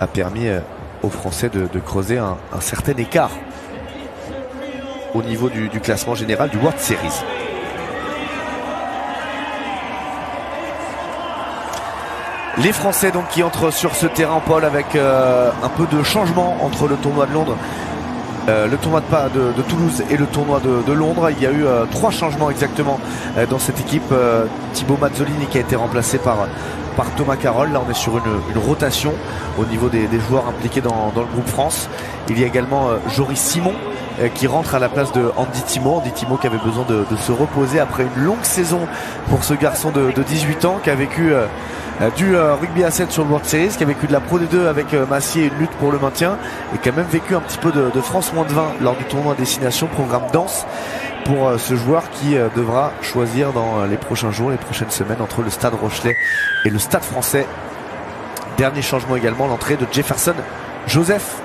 a permis aux Français de creuser un certain écart au niveau du classement général du World Series. Les Français donc qui entrent sur ce terrain, Paul, avec un peu de changement entre le tournoi de Londres, le tournoi de Toulouse et le tournoi de Londres. Il y a eu 3 changements exactement dans cette équipe. Thibaut Mazzolini qui a été remplacé par Thomas Carroll. Là on est sur une rotation au niveau des joueurs impliqués dans le groupe France. Il y a également Joris Simon qui rentre à la place de Andy Timo qui avait besoin de se reposer après une longue saison pour ce garçon de 18 ans qui a vécu du rugby à 7 sur le World Series, qui a vécu de la Pro D2 avec Massier et une lutte pour le maintien, et qui a même vécu un petit peu de France moins de 20 lors du tournoi Destination, programme danse, pour ce joueur qui devra choisir dans les prochains jours, les prochaines semaines, entre le Stade Rochelais et le Stade Français. Dernier changement également, l'entrée de Jefferson Joseph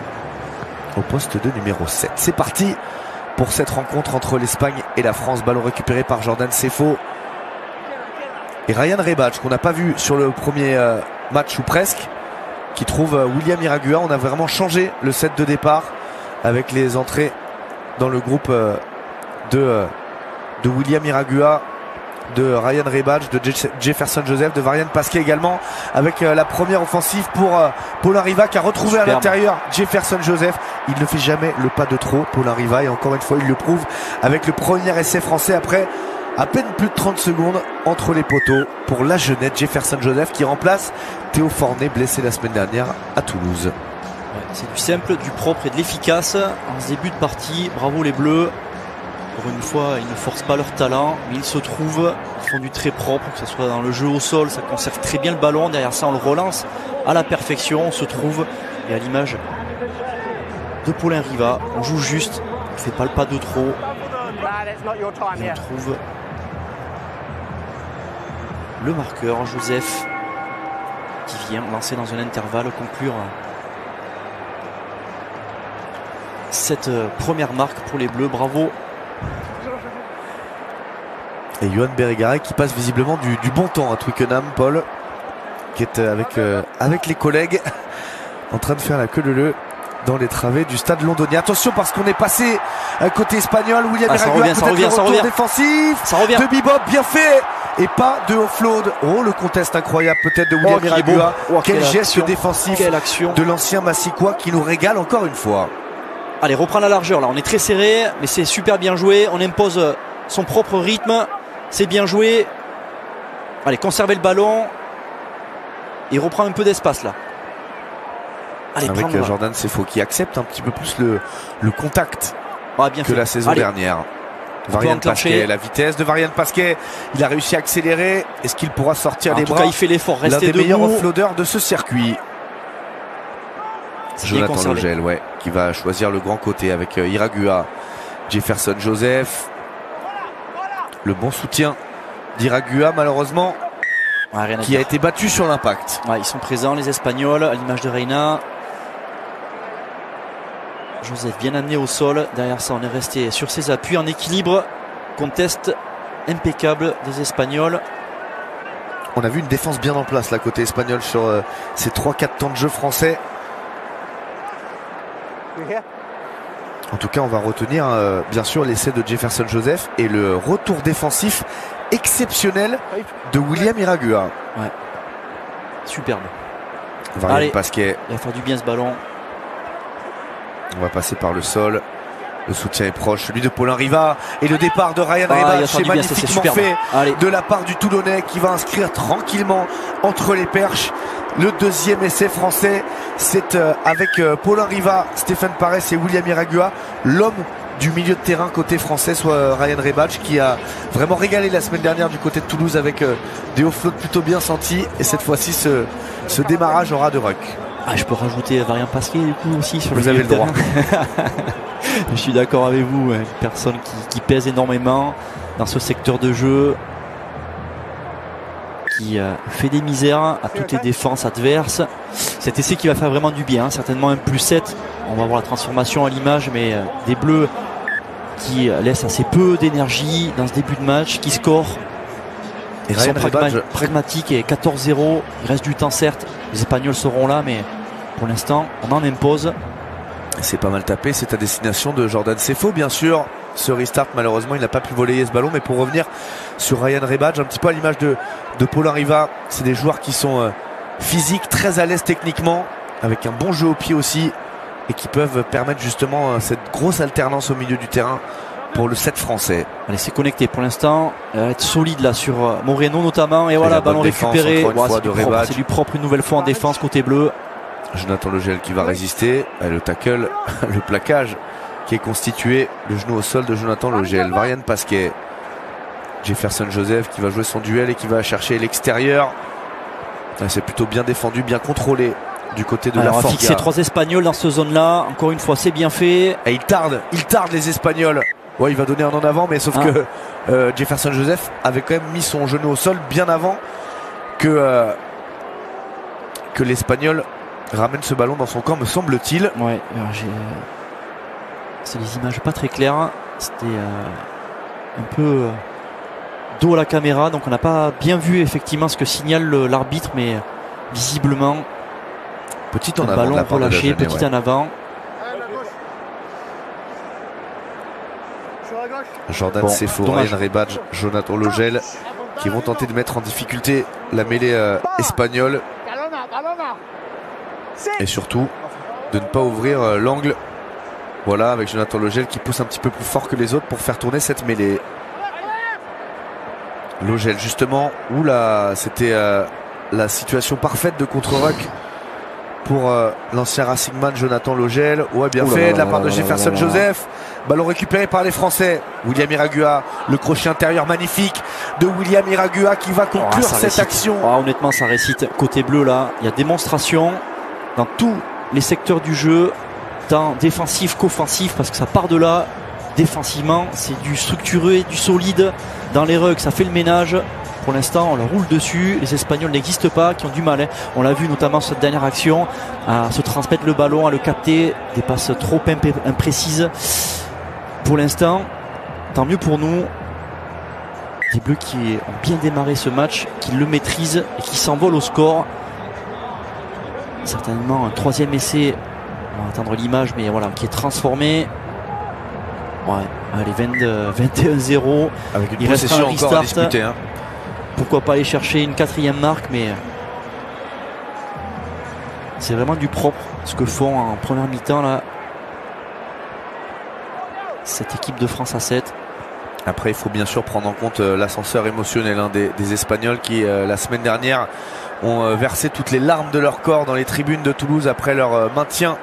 au poste de numéro 7. C'est parti pour cette rencontre entre l'Espagne et la France. Ballon récupéré par Jordan Sefo et Ryan Rebach, qu'on n'a pas vu sur le premier match ou presque, qui trouve William Iragua. On a vraiment changé le set de départ avec les entrées dans le groupe de William Iragua, de Ryan Rebach, de Jefferson Joseph, de Varian Pasquet également, avec la première offensive pour Paulin Riva qui a retrouvé à l'intérieur Jefferson Joseph. Il ne fait jamais le pas de trop, Paulin Riva, et encore une fois il le prouve avec le premier essai français après à peine plus de 30 secondes entre les poteaux pour la jeunette Jefferson Joseph qui remplace Théo Fornet, blessé la semaine dernière à Toulouse. Ouais, c'est du simple, du propre et de l'efficace en ce début de partie. Bravo les Bleus. Pour une fois, ils ne forcent pas leur talent, mais ils se trouvent, ils font du très propre, que ce soit dans le jeu au sol, ça conserve très bien le ballon. Derrière ça, on le relance à la perfection, on se trouve, et à l'image de Paulin Riva, on joue juste, on ne fait pas le pas de trop. Et on trouve le marqueur, Joseph, qui vient lancer dans un intervalle, conclure cette première marque pour les Bleus. Bravo. Et Johan Berregaray qui passe visiblement du bon temps à Twickenham, Paul, qui est avec les collègues en train de faire la queue leu dans les travées du stade londonien. Attention parce qu'on est passé côté espagnol. William Iragua, ça revient défensif de Bibop, bien fait, et pas de offload. Oh, le contest incroyable peut-être de William Iragua. Quel geste défensif de l'ancien Massicois qui nous régale encore une fois. Allez, reprend la largeur là, on est très serré, mais c'est super bien joué, on impose son propre rythme, c'est bien joué. Allez, conservez le ballon, il reprend un peu d'espace là. Allez, avec Jordan Sefo qui accepte un petit peu plus le contact bien que la saison dernière. Varian Pasquet, la vitesse de Varian Pasquet, il a réussi à accélérer. Est-ce qu'il pourra sortir des bras? En tout cas, il fait l'effort, restez debout. L'un des meilleurs offloaders de ce circuit. Jonathan Logel, qui va choisir le grand côté avec Iragua, Jefferson Joseph. Le bon soutien d'Iragua, malheureusement, qui a été battu sur l'impact. Ils sont présents, les Espagnols, à l'image de Reina. Joseph bien amené au sol. Derrière ça, on est resté sur ses appuis en équilibre. Contest impeccable des Espagnols. On a vu une défense bien en place là côté espagnol sur ces 3-4 temps de jeu français. En tout cas, on va retenir bien sûr l'essai de Jefferson Joseph et le retour défensif exceptionnel de William Iragua. Superbe. Varian Pasquet. Il va faire du bien ce ballon. On va passer par le sol. Le soutien est proche, celui de Paulin Riva. Et le départ de Ryan Rebach, c'est magnifiquement fait de la part du Toulonnais qui va inscrire tranquillement entre les perches. Le deuxième essai français, c'est avec Paulin Riva, Stéphane Paresse et William Iragua. L'homme du milieu de terrain côté français, soit Ryan Rebach, qui a vraiment régalé la semaine dernière du côté de Toulouse avec des offloads plutôt bien sentis. Et cette fois-ci, ce démarrage aura de ruck. Je peux rajouter Varian Pasquet du coup aussi sur Vous avez le droit. Je suis d'accord avec vous, une personne qui pèse énormément dans ce secteur de jeu, qui fait des misères à toutes les défenses adverses. Cet essai qui va faire vraiment du bien, certainement un +7. On va voir la transformation à l'image, mais des Bleus qui laissent assez peu d'énergie dans ce début de match, qui scorent. Ils sont pragmatiques et 14-0. Il reste du temps certes. Les Espagnols seront là, mais Pour l'instant, on en impose. C'est pas mal tapé, c'est à destination de Jordan Sefo, bien sûr. Ce restart, malheureusement, il n'a pas pu voler ce ballon. Mais pour revenir sur Ryan Rebadge, un petit peu à l'image de Paulin Riva, c'est des joueurs qui sont physiques, très à l'aise techniquement, avec un bon jeu au pied aussi, et qui peuvent permettre justement cette grosse alternance au milieu du terrain pour le 7 français. Allez, c'est connecté pour l'instant. Être solide là sur Moreno notamment. Et voilà, ballon récupéré. C'est du propre une nouvelle fois en défense côté bleu. Jonathan Legel qui va résister. Et le tackle, le plaquage qui est constitué, le genou au sol de Jonathan Legel. Varian Pasquet. Jefferson Joseph qui va jouer son duel et qui va chercher l'extérieur. C'est plutôt bien défendu, bien contrôlé du côté de la Forga. On va fixer 3 Espagnols dans cette zone-là. Encore une fois, c'est bien fait. Et il tarde les Espagnols. Ouais, il va donner un en avant, mais sauf que Jefferson Joseph avait quand même mis son genou au sol bien avant que l'Espagnol ramène ce ballon dans son camp, me semble-t-il. Ouais, c'est des images pas très claires. C'était un peu dos à la caméra, donc on n'a pas bien vu effectivement ce que signale l'arbitre, mais visiblement petit en avant, ballon relâché, petit en avant. Jordan Sefo, Ryan Rebadge, Jonathan Legel qui vont tenter de mettre en difficulté la mêlée espagnole et surtout de ne pas ouvrir l'angle. Voilà, avec Jonathan Legel qui pousse un petit peu plus fort que les autres pour faire tourner cette mêlée. Legel justement, oula, c'était la situation parfaite de contre-ruck pour l'ancien Racingman Jonathan Legel. Ouais, bien fait de la part de Jefferson Joseph. Ballon récupéré par les Français. William Iragua, le crochet intérieur magnifique de William Iragua qui va conclure cette action. Honnêtement, ça récite côté bleu là. Il y a démonstration dans tous les secteurs du jeu, tant défensif qu'offensif, parce que ça part de là. Défensivement, c'est du structuré, du solide. Dans les rugs, ça fait le ménage. Pour l'instant, on leur roule dessus. Les Espagnols n'existent pas, qui ont du mal. On l'a vu notamment sur cette dernière action, à se transmettre le ballon, à le capter. Des passes trop imprécises. Pour l'instant, tant mieux pour nous. Les Bleus qui ont bien démarré ce match, qui le maîtrisent et qui s'envolent au score. Certainement un 3e essai. On va attendre l'image, mais voilà, qui est transformé. Ouais, allez, 21-0. Avec une possession encore à disputer. Pourquoi pas aller chercher une 4e marque, mais c'est vraiment du propre ce que font en première mi-temps là cette équipe de France à 7. Après, il faut bien sûr prendre en compte l'ascenseur émotionnel des Espagnols qui, la semaine dernière, ont versé toutes les larmes de leur corps dans les tribunes de Toulouse après leur maintien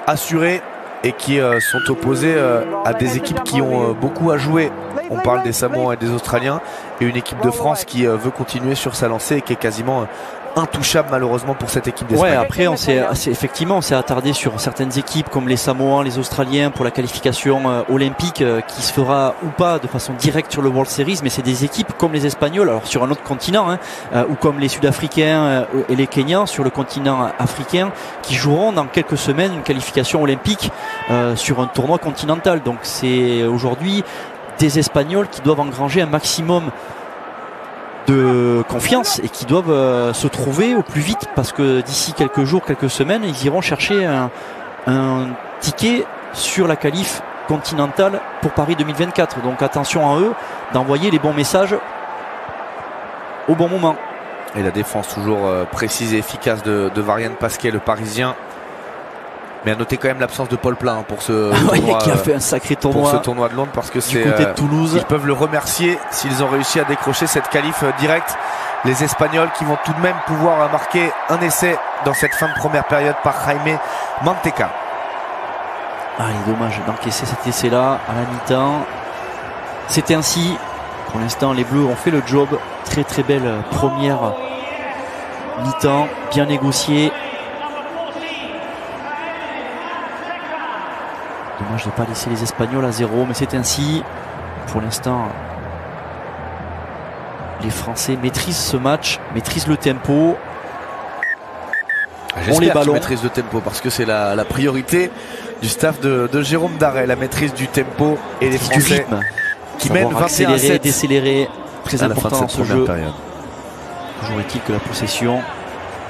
assuré et qui sont opposés à des équipes qui ont beaucoup à jouer. On parle des Samoans et des Australiens et une équipe de France qui veut continuer sur sa lancée et qui est quasiment intouchable malheureusement pour cette équipe d'Espagne. Ouais, après on s'est attardé sur certaines équipes comme les Samoans, les Australiens pour la qualification olympique qui se fera ou pas de façon directe sur le World Series, mais c'est des équipes comme les Espagnols, alors sur un autre continent, ou comme les Sud-Africains et les Kenyans sur le continent africain, qui joueront dans quelques semaines une qualification olympique sur un tournoi continental. Donc c'est aujourd'hui des Espagnols qui doivent engranger un maximum de confiance et qui doivent se trouver au plus vite, parce que d'ici quelques jours, quelques semaines, ils iront chercher un ticket sur la qualif continentale pour Paris 2024. Donc attention à eux d'envoyer les bons messages au bon moment. Et la défense toujours précise et efficace de Varian Pasquet, le Parisien. Mais à noter quand même l'absence de Paul Plein pour ce tournoi, qui a fait un sacré tournoi pour ce tournoi de Londres, parce que c'est côté de Toulouse. Ils peuvent le remercier s'ils ont réussi à décrocher cette qualif directe. Les Espagnols qui vont tout de même pouvoir marquer un essai dans cette fin de première période par Jaime Manteca. Il est dommage d'encaisser cet essai là à la mi-temps. C'est ainsi. Pour l'instant, les Bleus ont fait le job. Très très belle première mi-temps, bien négociée. Dommage de ne pas laisser les Espagnols à 0, mais c'est ainsi. Pour l'instant, les Français maîtrisent ce match, maîtrisent le tempo. J'espère qu'ils maîtrisent le tempo, parce que c'est la priorité du staff de Jérôme Darret, la maîtrise du tempo et les Français qui mènent 21-7. Décélérer, très important dans ce jeu. Période. Toujours est-il que la possession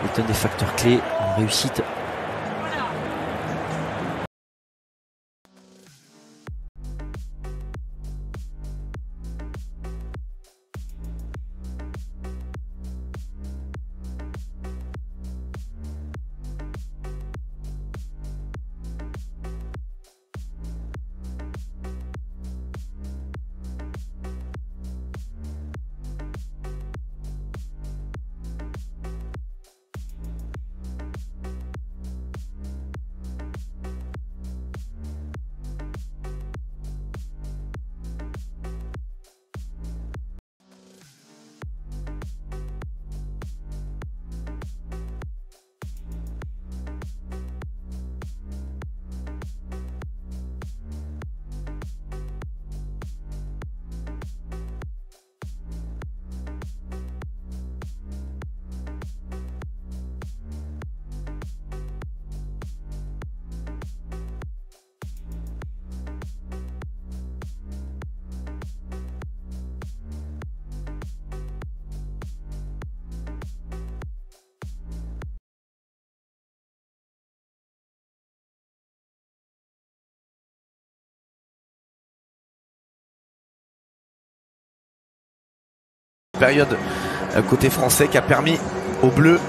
est un des facteurs clés en réussite période côté français qui a permis aux Bleus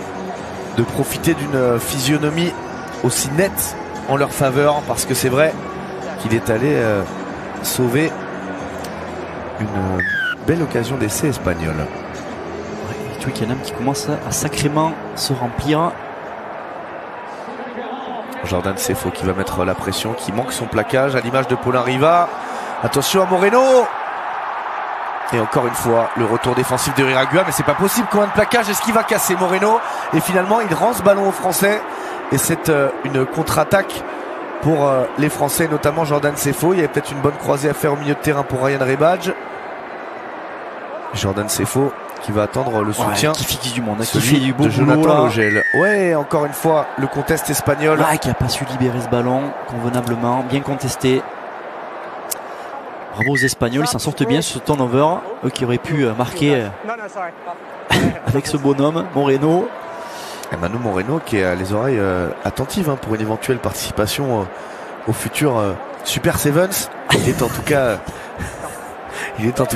de profiter d'une physionomie aussi nette en leur faveur, parce que c'est vrai qu'il est allé sauver une belle occasion d'essai espagnol. Ouais, Twickenham qui commence à sacrément se remplir. Jordan Sefo qui va mettre la pression, qui manque son plaquage à l'image de Paulin Riva. Attention à Moreno. Et encore une fois, le retour défensif de Iragua, mais c'est pas possible. Combien de plaquage est-ce qu'il va casser Moreno? Et finalement, il rend ce ballon aux Français. Et c'est une contre-attaque pour les Français, notamment Jordan Sefo. Il y avait peut-être une bonne croisée à faire au milieu de terrain pour Ryan Rebadge. Jordan Sefo qui va attendre le soutien, qui fixe du monde, qui fait du beau de Jonathan boulot, Logel. Ouais, encore une fois, le contest espagnol. Qui n'a pas su libérer ce ballon convenablement, bien contesté. Bravo aux Espagnols, ils s'en sortent bien sur ce turnover. Eux qui auraient pu marquer avec ce bonhomme, Moreno. Et Manu Moreno qui a les oreilles attentives pour une éventuelle participation au futur Super Sevens. Il est en tout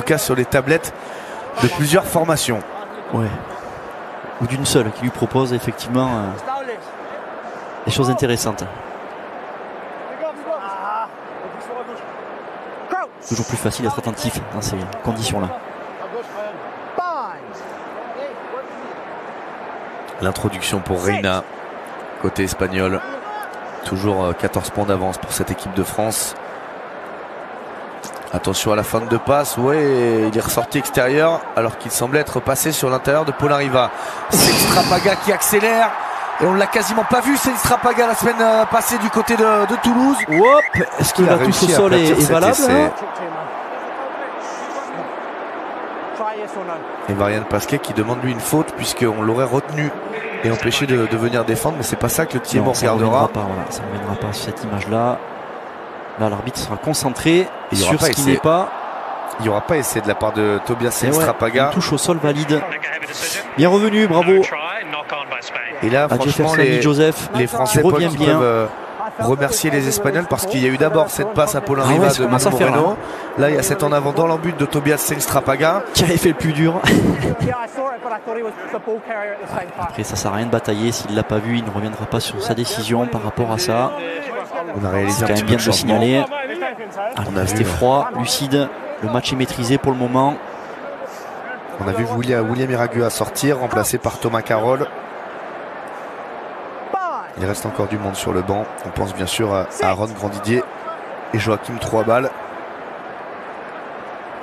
cas sur les tablettes de plusieurs formations. Ouais. Ou d'une seule qui lui propose effectivement des choses intéressantes. Toujours plus facile d'être attentif dans ces conditions-là. L'introduction pour Reina, côté espagnol. Toujours 14 points d'avance pour cette équipe de France. Attention à la fin de passe. Ouais, il est ressorti extérieur alors qu'il semblait être passé sur l'intérieur de Paulin Riva. C'est Strapaga qui accélère. Et on ne l'a quasiment pas vu, c'est Strapaga la semaine passée du côté de Toulouse. Hop, est-ce qu'il a touché au sol et valable Et Marianne Pasquet qui demande lui une faute puisqu'on l'aurait retenu et empêché de venir défendre, mais c'est pas ça que le Thiémon regardera. Ça ne reviendra pas sur cette image-là. Là, l'arbitre sera concentré sur ce qui n'est pas. Il n'y aura pas essai de la part de Tobias Strapaga. Une touche au sol valide. Bien revenu, bravo. Et là, franchement, les Français peuvent remercier les Espagnols parce qu'il y a eu d'abord cette passe à Paulin Riva de Manu Moreno. Là, il y a cet en avant dans l'embut de Tobias Strapaga qui avait fait le plus dur. Après, ça sert à rien de batailler. S'il ne l'a pas vu, il ne reviendra pas sur sa décision par rapport à ça. On a réalisé quand même bien de le signaler. On a resté froid, lucide. Le match est maîtrisé pour le moment. On a vu William Iragua sortir, remplacé par Thomas Carroll. Il reste encore du monde sur le banc. On pense bien sûr à Aaron Grandidier et Joachim Troisbal.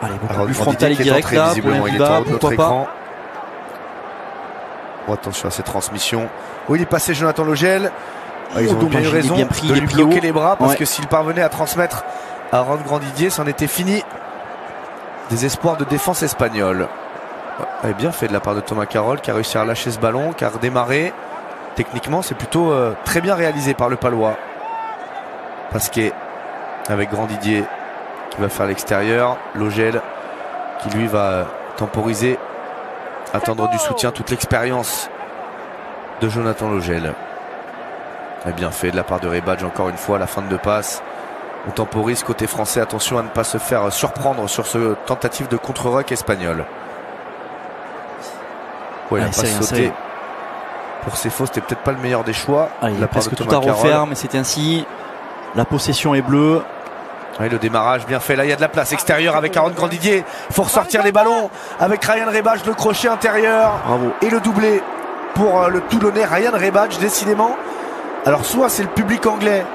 Allez, beaucoup plus frontal et direct là. Visiblement, il est en haut de notre écran. Oh, attention à cette transmission. Oh, il est passé Jonathan Logel. Ils ont bien eu raison de lui bloquer les bras parce que s'il parvenait à transmettre à Aaron Grandidier, c'en était fini des espoirs de défense espagnole. Bien fait de la part de Thomas Carroll qui a réussi à relâcher ce ballon, qui a redémarré. Techniquement, c'est plutôt très bien réalisé par le Palois. Pasquet avec Grandidier qui va faire l'extérieur. Logel qui lui va temporiser, attendre du soutien, toute l'expérience de Jonathan Logel. Bien fait de la part de Rebadge encore une fois, la fin de passe. On temporise côté français, attention à ne pas se faire surprendre sur ce tentative de contre-ruck espagnol. Ouais, il n'a pas sauté. Pour Sefo, c'était peut-être pas le meilleur des choix. Il a presque tout à refaire, mais c'est ainsi. La possession est bleue. Le démarrage bien fait. Là, il y a de la place extérieure avec Aaron Grandidier. Il faut ressortir les ballons avec Ryan Rebadge, le crochet intérieur. Bravo. Et le doublé pour le Toulonnais Ryan Rebadge, décidément. Alors, soit c'est le public anglais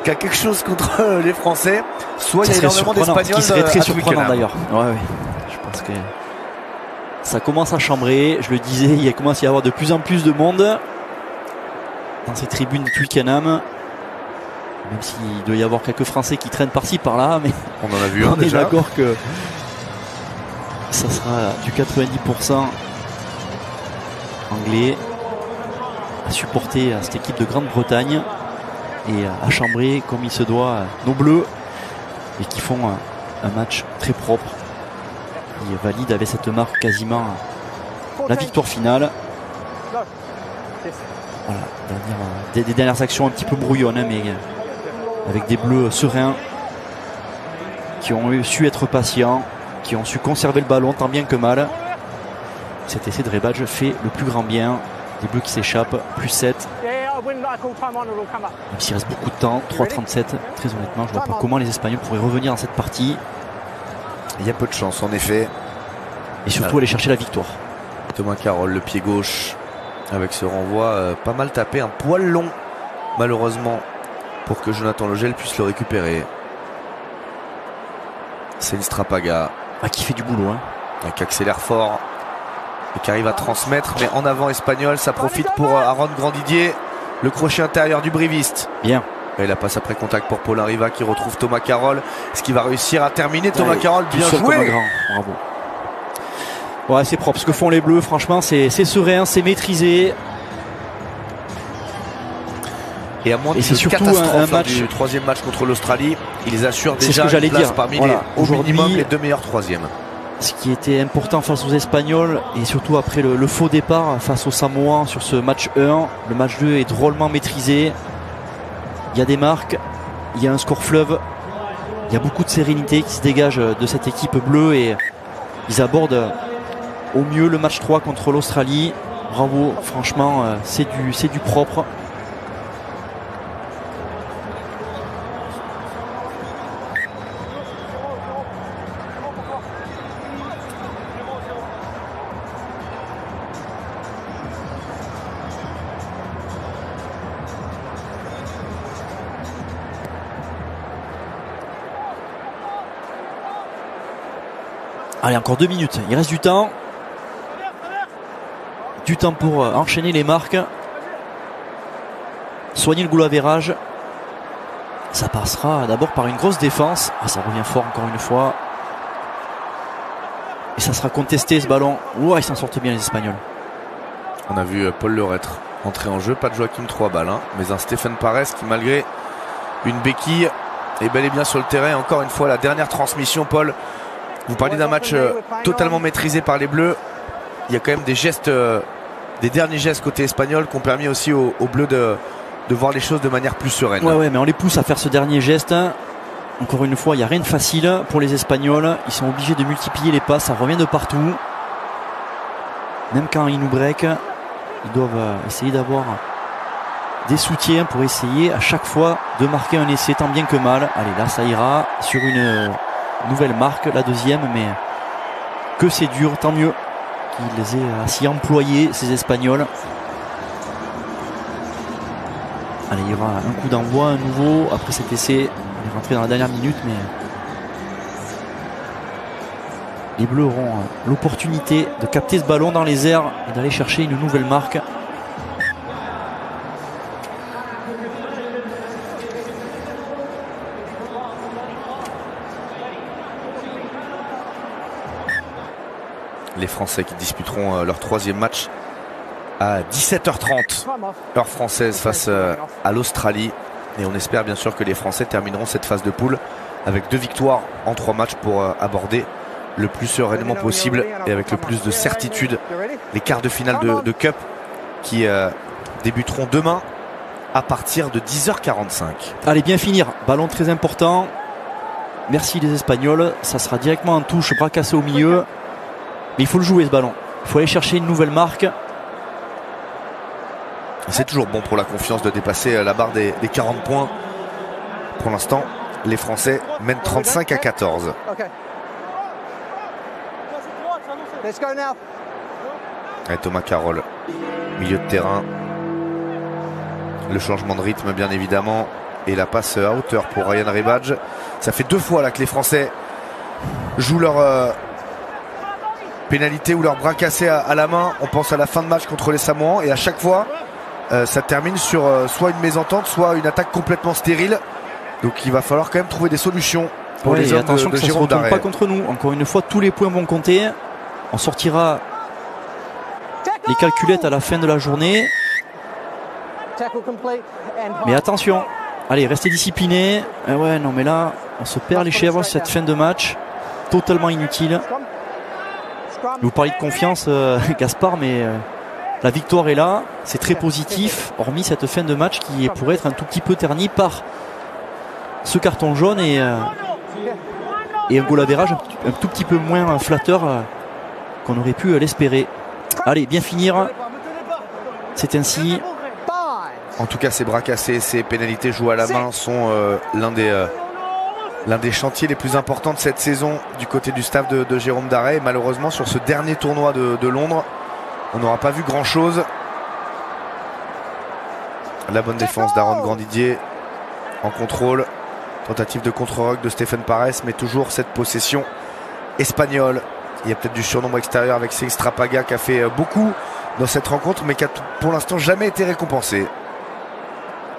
qui a quelque chose contre les Français, soit il y a énormément d'Espagnols. Qui serait très surprenant d'ailleurs. Ouais. Je pense que ça commence à chambrer. Je le disais, il commence à y avoir de plus en plus de monde dans ces tribunes de Twickenham. Même s'il doit y avoir quelques Français qui traînent par-ci par-là, mais on en a vu un déjà. On est d'accord que ça sera du 90% anglais à supporter cette équipe de Grande-Bretagne et à chambrer comme il se doit nos bleus, et qui font un match très propre. Il valide avec cette marque quasiment la victoire finale. Voilà, des dernières actions un petit peu brouillonnes, mais avec des bleus sereins qui ont su être patients, qui ont su conserver le ballon tant bien que mal. cet essai de Rebac fait le plus grand bien. Les Bleus qui s'échappent, plus 7. Même s'il reste beaucoup de temps, 3,37. Très honnêtement, je ne vois pas comment les Espagnols pourraient revenir dans cette partie. Il y a peu de chance en effet. Et surtout aller chercher la victoire. Thomas Carroll, le pied gauche, avec ce renvoi pas mal tapé, un poil long malheureusement pour que Jonathan Legel puisse le récupérer. C'est une Strapaga qui fait du boulot, hein. Qui accélère fort et qui arrive à transmettre, mais en avant Espagnol, ça profite pour Aaron Grandidier, le crochet intérieur du briviste. Bien. Et la passe après contact pour Paulin Riva qui retrouve Thomas Carroll. Est-ce qu'il va réussir à terminer? Thomas Carroll, bien joué. Bravo. Ouais, c'est propre. Ce que font les Bleus, franchement, c'est serein, c'est maîtrisé. Et à moins de catastrophe du troisième match contre l'Australie, ils assurent déjà une place parmi au minimum les 2 meilleurs troisièmes. Ce qui était important face aux Espagnols et surtout après le faux départ face aux Samoans sur ce match 1, le match 2 est drôlement maîtrisé. Il y a des marques, il y a un score fleuve, il y a beaucoup de sérénité qui se dégage de cette équipe bleue et ils abordent au mieux le match 3 contre l'Australie. Bravo, franchement, c'est du propre. Allez, encore 2 minutes, il reste du temps. Du temps pour enchaîner les marques. Soigner le goal average. Ça passera d'abord par une grosse défense. Ça revient fort encore une fois. Et ça sera contesté ce ballon. Ouah, ils s'en sortent bien les Espagnols. On a vu Paul Leretre entrer en jeu. Pas de Joachim 3 balles, mais un Stéphane Parés qui, malgré une béquille, est bel et bien sur le terrain. Encore une fois, la dernière transmission, Paul. Vous parlez d'un match totalement maîtrisé par les Bleus. Il y a quand même des gestes, des derniers gestes côté espagnol qui ont permis aussi aux Bleus de voir les choses de manière plus sereine. Ouais, mais on les pousse à faire ce dernier geste. Encore une fois, il n'y a rien de facile pour les Espagnols. Ils sont obligés de multiplier les passes, ça revient de partout. Même quand ils nous break, ils doivent essayer d'avoir des soutiens pour essayer à chaque fois de marquer un essai tant bien que mal. Allez, là ça ira sur une nouvelle marque, la deuxième, mais que c'est dur, tant mieux qu'ils aient à s'y employer, ces Espagnols. Allez, il y aura un coup d'envoi, un nouveau, après cet essai. On est rentré dans la dernière minute, mais les Bleus auront l'opportunité de capter ce ballon dans les airs et d'aller chercher une nouvelle marque. Les Français qui disputeront leur troisième match à 17h30 heure française face à l'Australie, et on espère bien sûr que les Français termineront cette phase de poule avec 2 victoires en 3 matchs pour aborder le plus sereinement possible et avec le plus de certitude les quarts de finale de Cup qui débuteront demain à partir de 10h45. Allez, bien finir, ballon très important. Merci les Espagnols, ça sera directement en touche, bras cassé au milieu. Mais il faut le jouer ce ballon. Il faut aller chercher une nouvelle marque. C'est toujours bon pour la confiance de dépasser la barre des 40 points. Pour l'instant, les Français mènent 35-14. Et Thomas Carroll, milieu de terrain. Le changement de rythme bien évidemment. Et la passe à hauteur pour Ryan Rebadge. Ça fait 2 fois là que les Français jouent leur pénalité ou leur bras cassé à la main. On pense à la fin de match contre les Samoans et à chaque fois ça termine sur soit une mésentente, soit une attaque complètement stérile. Donc il va falloir quand même trouver des solutions pour les hommes attention de que ça ne se Jérôme retourne Darrey. pas contre nous. Encore une fois, tous les points vont compter. On sortira les calculettes à la fin de la journée. Mais attention, allez, restez disciplinés. Ouais, non mais là, on se perd les chèvres cette fin de match. Totalement inutile. Vous parlez de confiance, Gaspard, mais la victoire est là. C'est très positif, hormis cette fin de match qui pourrait être un tout petit peu ternie par ce carton jaune et un goal average un tout petit peu moins flatteur qu'on aurait pu l'espérer. Allez, bien finir. C'est ainsi. En tout cas, ces bras cassés, ces pénalités jouées à la main sont l'un des chantiers les plus importants de cette saison du côté du staff de Jérôme Darey. Et malheureusement, sur ce dernier tournoi de Londres, on n'aura pas vu grand-chose. La bonne défense d'Aaron Grandidier en contrôle. Tentative de contre-rock de Stéphane Paresse, mais toujours cette possession espagnole. Il y a peut-être du surnombre extérieur avec Céline Strapaga qui a fait beaucoup dans cette rencontre, mais qui a pour l'instant jamais été récompensé.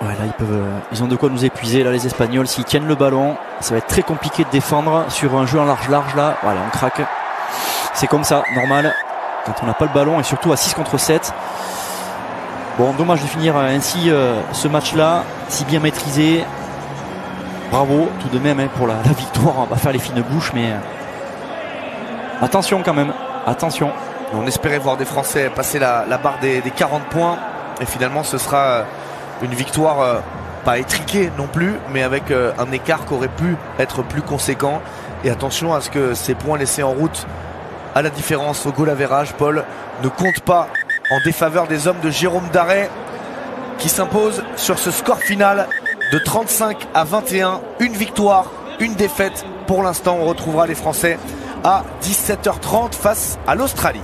Ouais, là ils ont de quoi nous épuiser là, les Espagnols. S'ils tiennent le ballon, ça va être très compliqué de défendre sur un jeu en large là. Voilà, on craque. C'est comme ça, normal, quand on n'a pas le ballon, et surtout à 6 contre 7. Bon, dommage de finir ainsi ce match là, si bien maîtrisé. Bravo tout de même pour la victoire. On va faire les fines bouches, mais attention quand même, attention. On espérait voir des Français passer la barre des 40 points, et finalement ce sera une victoire pas étriquée non plus, mais avec un écart qui aurait pu être plus conséquent. Et attention à ce que ces points laissés en route à la différence au goal average, Paul, ne comptent pas en défaveur des hommes de Jérôme Darey, qui s'impose sur ce score final de 35-21. Une victoire, une défaite pour l'instant. On retrouvera les Français à 17h30 face à l'Australie.